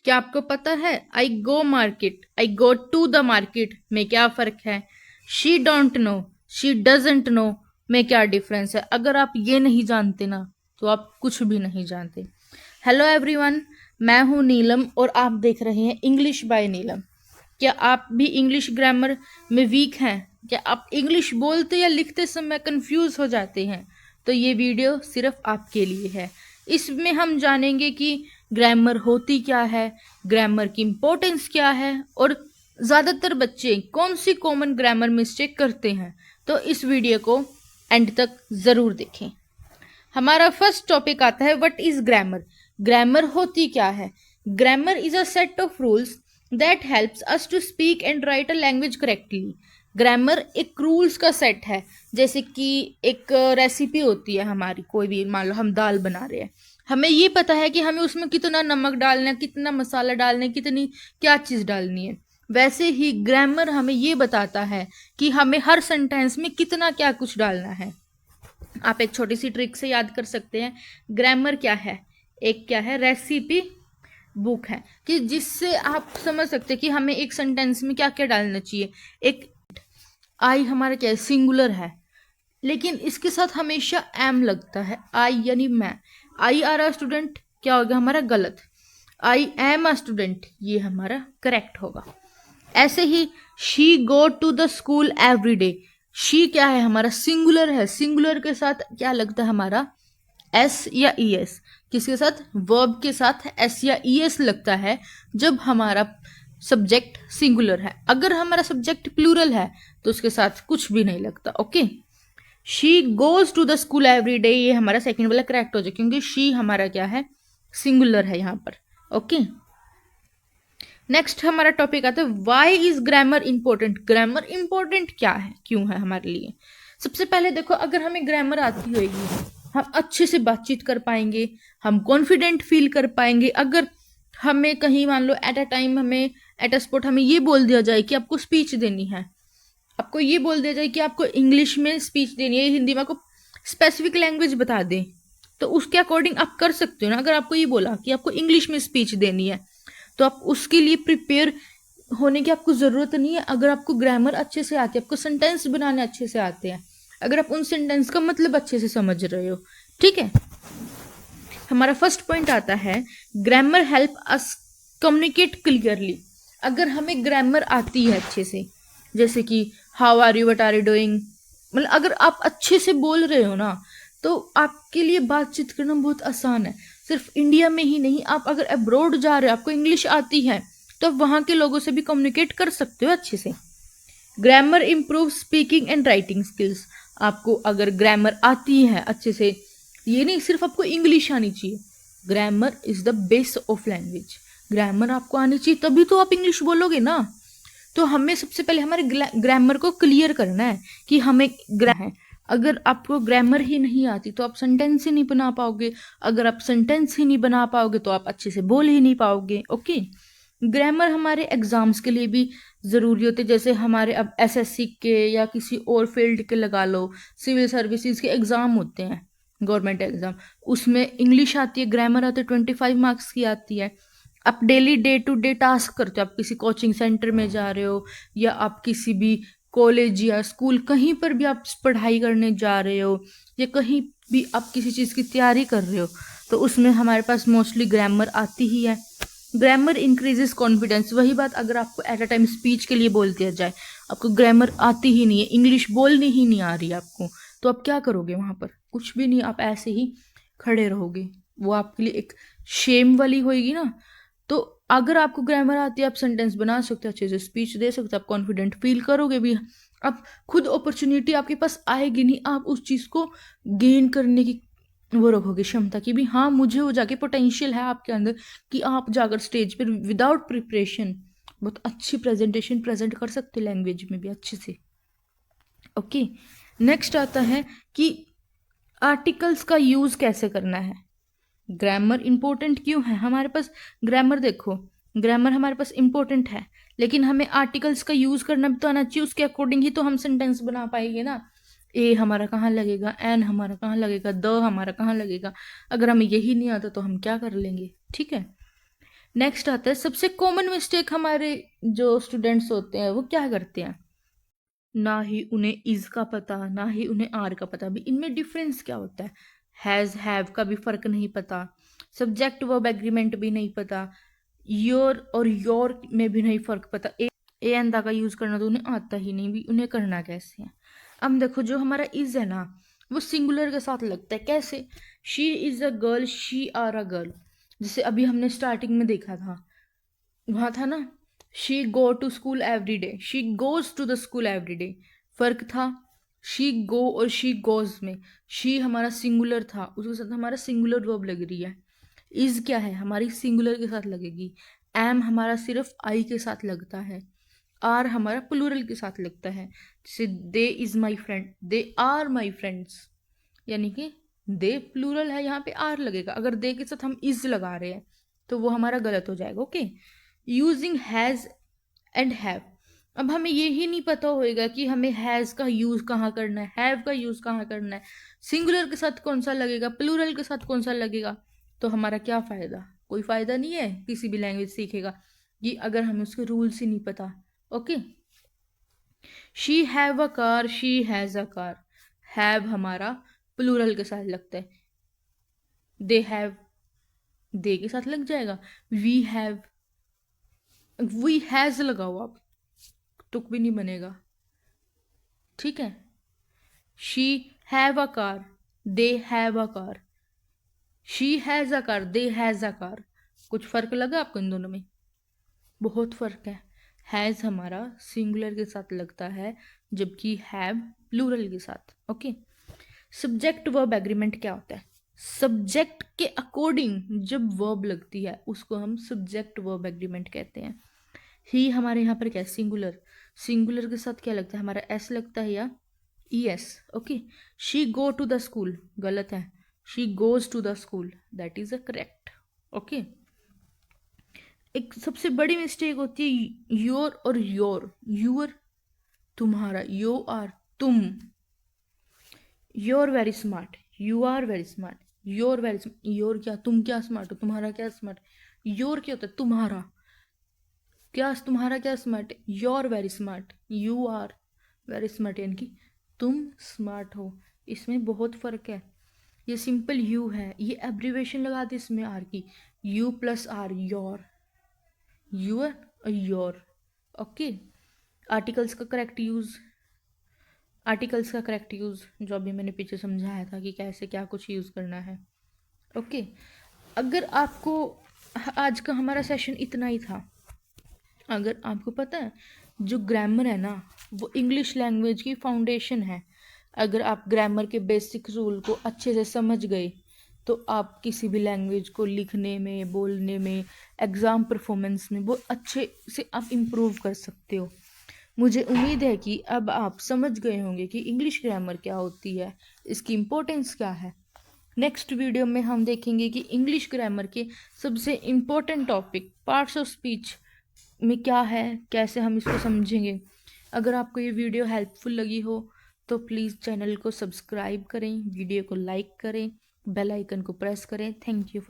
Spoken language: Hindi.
क्या आपको पता है I go market, I go to the market में क्या फर्क है? She don't know, she doesn't know में क्या डिफरेंस है? अगर आप ये नहीं जानते ना तो आप कुछ भी नहीं जानते। हेलो एवरीवन, मैं हूं नीलम और आप देख रहे हैं इंग्लिश बाय नीलम। क्या आप भी इंग्लिश ग्रामर में वीक हैं? क्या आप इंग्लिश बोलते या लिखते समय कंफ्यूज हो जाते हैं? तो ये वीडियो सिर्फ आपके लिए है। इसमें हम जानेंगे कि ग्रामर होती क्या है, ग्रामर की इम्पोर्टेंस क्या है और ज़्यादातर बच्चे कौन सी कॉमन ग्रामर मिस्टेक करते हैं। तो इस वीडियो को एंड तक ज़रूर देखें। हमारा फर्स्ट टॉपिक आता है व्हाट इज ग्रामर। ग्रामर होती क्या है? Grammar is a set of rules that helps us to speak and write a language correctly. Grammar एक रूल्स का सेट है। जैसे कि एक रेसिपी होती है हमारी, कोई भी, मान लो हम दाल बना रहे हैं, हमें ये पता है कि हमें उसमें कितना नमक डालना है, कितना मसाला डालना है, कितनी क्या चीज़ डालनी है। वैसे ही ग्रामर हमें ये बताता है कि हमें हर सेंटेंस में कितना क्या कुछ डालना है। आप एक छोटी सी ट्रिक से याद कर सकते हैं। ग्रामर क्या है? एक क्या है, रेसिपी बुक है, कि जिससे आप समझ सकते हैं कि हमें एक सेंटेंस में क्या क्या डालना चाहिए। एक आई हमारा क्या है, सिंगुलर है, लेकिन इसके साथ हमेशा एम लगता है। आई यानी मैं, आई आर अ स्टूडेंट क्या होगा हमारा? गलत। आई एम अ स्टूडेंट ये हमारा करेक्ट होगा। ऐसे ही she go to the school every day. She क्या है हमारा? सिंगुलर है, सिंगुलर के साथ क्या लगता है हमारा? एस या ई एस। किसके साथ? वर्ब के साथ एस या ई एस लगता है जब हमारा सब्जेक्ट सिंगुलर है। अगर हमारा सब्जेक्ट प्लूरल है तो उसके साथ कुछ भी नहीं लगता। Okay, she goes to the school every day ये हमारा सेकेंड वाला करेक्ट हो जाए, क्योंकि शी हमारा क्या है? सिंगुलर है यहाँ पर। ओके, नेक्स्ट हमारा टॉपिक आता है why is grammar important. Grammar important क्या है, क्यों है हमारे लिए? सबसे पहले देखो, अगर हमें ग्रामर आती होगी हम अच्छे से बातचीत कर पाएंगे, हम कॉन्फिडेंट फील कर पाएंगे। अगर हमें कहीं मान लो एट अ टाइम, हमें एट अ स्पॉट हमें ये बोल दिया जाए कि आपको स्पीच देनी है, आपको ये बोल दिया जाए कि आपको इंग्लिश में स्पीच देनी है, हिंदी में आपको स्पेसिफिक लैंग्वेज बता दें, तो उसके अकॉर्डिंग आप कर सकते हो ना। अगर आपको ये बोला कि आपको इंग्लिश में स्पीच देनी है तो आप उसके लिए प्रिपेयर होने की आपको ज़रूरत नहीं है। अगर आपको ग्रामर अच्छे से आती है, आपको सेंटेंस बनाने अच्छे से आते हैं, अगर आप उन सेंटेंस का मतलब अच्छे से समझ रहे हो, ठीक है। हमारा फर्स्ट पॉइंट आता है grammar help us communicate clearly. अगर हमें ग्रामर आती है अच्छे से, जैसे कि how are you, what are you doing, मतलब अगर आप अच्छे से बोल रहे हो ना तो आपके लिए बातचीत करना बहुत आसान है। सिर्फ इंडिया में ही नहीं, आप अगर अब्रॉड जा रहे हो, आपको इंग्लिश आती है तो आप वहाँ के लोगों से भी कम्युनिकेट कर सकते हो अच्छे से। Grammar improve speaking and writing skills. आपको अगर ग्रामर आती है अच्छे से, ये नहीं सिर्फ आपको इंग्लिश आनी चाहिए, grammar is the base of language. Grammar आपको आनी चाहिए तभी तो आप इंग्लिश बोलोगे ना। तो हमें सबसे पहले हमारे ग्रामर को क्लियर करना है कि हमें है। अगर आपको ग्रामर ही नहीं आती तो आप सेंटेंस ही नहीं बना पाओगे, अगर आप सेंटेंस ही नहीं बना पाओगे तो आप अच्छे से बोल ही नहीं पाओगे। ओके, ग्रामर हमारे एग्जाम्स के लिए भी ज़रूरी होते, जैसे हमारे अब एसएससी के या किसी और फील्ड के लगा लो, सिविल सर्विसेज के एग्ज़ाम होते हैं, गवर्नमेंट एग्ज़ाम, उसमें इंग्लिश आती है, ग्रामर आती है, 25 मार्क्स की आती है। आप daily day to day task करते हो, आप किसी कोचिंग सेंटर में जा रहे हो या आप किसी भी कॉलेज या स्कूल कहीं पर भी आप पढ़ाई करने जा रहे हो या कहीं भी आप किसी चीज़ की तैयारी कर रहे हो, तो उसमें हमारे पास मोस्टली ग्रामर आती ही है। Grammar increases confidence. वही बात अगर आपको एट अ टाइम स्पीच के लिए बोल दिया जाए, आपको ग्रामर आती ही नहीं है, इंग्लिश बोलनी ही नहीं आ रही आपको, तो आप क्या करोगे वहाँ पर? कुछ भी नहीं, आप ऐसे ही खड़े रहोगे, वो आपके लिए एक शेम वाली होएगी ना। तो अगर आपको ग्रामर आती है, आप सेंटेंस बना सकते हो, अच्छे से स्पीच दे सकते हो, आप कॉन्फिडेंट फील करोगे भी, आप खुद अपॉर्चुनिटी आपके पास आएगी नहीं, आप उस चीज़ को गेन करने की वो रखोगे क्षमता की भी, हाँ मुझे वो जाके पोटेंशियल है आपके अंदर कि आप जाकर स्टेज पर विदाउट प्रिपरेशन बहुत अच्छी प्रेजेंटेशन प्रेजेंट कर सकते लैंग्वेज में भी अच्छे से। ओके, नेक्स्ट आता है कि आर्टिकल्स का यूज़ कैसे करना है। ग्रामर इंपॉर्टेंट क्यों है हमारे पास? ग्रामर देखो, ग्रामर हमारे पास इंपॉर्टेंट है, लेकिन हमें आर्टिकल्स का यूज़ करना भी तो आना चाहिए, उसके अकॉर्डिंग ही तो हम सेंटेंस बना पाएंगे ना। ए हमारा कहाँ लगेगा, एन हमारा कहाँ लगेगा, द हमारा कहाँ लगेगा, अगर हमें यही नहीं आता तो हम क्या कर लेंगे, ठीक है। नेक्स्ट आता है सबसे कॉमन मिस्टेक हमारे जो स्टूडेंट्स होते हैं वो क्या करते हैं, ना ही उन्हें इज का पता ना ही उन्हें आर का पता। भी इनमें डिफरेंस क्या होता है, हैज हैव का भी फर्क नहीं पता, सब्जेक्ट वर्ब एग्रीमेंट भी नहीं पता, योर और योर में भी नहीं फर्क पता। ए एंदा का यूज करना तो उन्हें आता ही नहीं, भी उन्हें करना कैसे है। अब देखो जो हमारा इज है ना वो सिंगुलर के साथ लगता है, कैसे, she is a girl, she are a girl. जैसे अभी हमने स्टार्टिंग में देखा था, वहां था ना, she go to school every day, she goes to the school every day. फर्क था शी गो और शी गोज में, शी हमारा सिंगुलर था, उसके साथ हमारा सिंगुलर वर्ब लग रही है। इज क्या है, हमारी सिंगुलर के साथ लगेगी। एम हमारा सिर्फ आई के साथ लगता है। आर हमारा प्लूरल के साथ लगता है। जैसे they is my friend, they are my friends, यानी कि दे प्लूरल है, यहाँ पे आर लगेगा। अगर दे के साथ हम इज लगा रहे हैं तो वो हमारा गलत हो जाएगा। Okay, using has and have. अब हमें ये ही नहीं पता होएगा कि हमें हैज का यूज कहाँ करना है, हैव का यूज कहाँ करना है, सिंगुलर के साथ कौन सा लगेगा, प्लूरल के साथ कौन सा लगेगा, तो हमारा क्या फायदा, कोई फायदा नहीं है किसी भी लैंग्वेज सीखेगा कि अगर हमें उसके रूल्स ही नहीं पता। Okay, she have a car, she has a car, have हमारा प्लूरल के साथ लगता है। दे हैव दे के साथ लग जाएगा। वी हैव वी हैज लगाओ आप, तुक भी नहीं बनेगा। ठीक है, she have a car, they have a car, she has a car, they has a car. कुछ फर्क लगा आपको इन दोनों में, बहुत फर्क है। हैज हमारा सिंगुलर के साथ लगता है जबकि हैव प्लूरल के साथ। ओके, सब्जेक्ट वर्ब एग्रीमेंट क्या होता है, सब्जेक्ट के अकॉर्डिंग जब वर्ब लगती है उसको हम सब्जेक्ट वर्ब एग्रीमेंट कहते हैं। ही हमारे यहाँ पर क्या है, सिंगुलर, सिंगुलर के साथ क्या लगता है हमारा, एस लगता है या E S. Okay, she go to the school गलत है, she goes to the school, that is a correct. Okay, एक सबसे बड़ी मिस्टेक होती है योर और योर, यूर तुम्हारा, यू आर तुम, you're very smart, you are very smart, your very, your क्या, तुम क्या स्मार्ट हो, तुम्हारा क्या स्मार्ट, योर क्या होता है तुम्हारा, क्या तुम्हारा क्या स्मार्ट है, your very smart, you are very smart, यानी कि तुम स्मार्ट हो। इसमें बहुत फर्क है। ये सिंपल यू है, ये एब्रीवेशन लगा दी इसमें आर की, U plus R, you're, you're और योर। ओके, आर्टिकल्स का करेक्ट यूज, आर्टिकल्स का करेक्ट यूज जो अभी मैंने पीछे समझाया था कि कैसे क्या कुछ यूज करना है। ओके, अगर आपको आज का हमारा सेशन इतना ही था, अगर आपको पता है जो ग्रामर है ना वो इंग्लिश लैंग्वेज की फाउंडेशन है। अगर आप ग्रामर के बेसिक रूल को अच्छे से समझ गए तो आप किसी भी लैंग्वेज को लिखने में, बोलने में, एग्ज़ाम परफॉर्मेंस में बहुत अच्छे से आप इम्प्रूव कर सकते हो। मुझे उम्मीद है कि अब आप समझ गए होंगे कि इंग्लिश ग्रामर क्या होती है, इसकी इम्पोर्टेंस क्या है। नेक्स्ट वीडियो में हम देखेंगे कि इंग्लिश ग्रामर के सबसे important topic parts of speech में क्या है, कैसे हम इसको समझेंगे। अगर आपको ये वीडियो हेल्पफुल लगी हो तो प्लीज़ चैनल को सब्सक्राइब करें, वीडियो को लाइक करें, बेल आइकन को प्रेस करें। Thank you for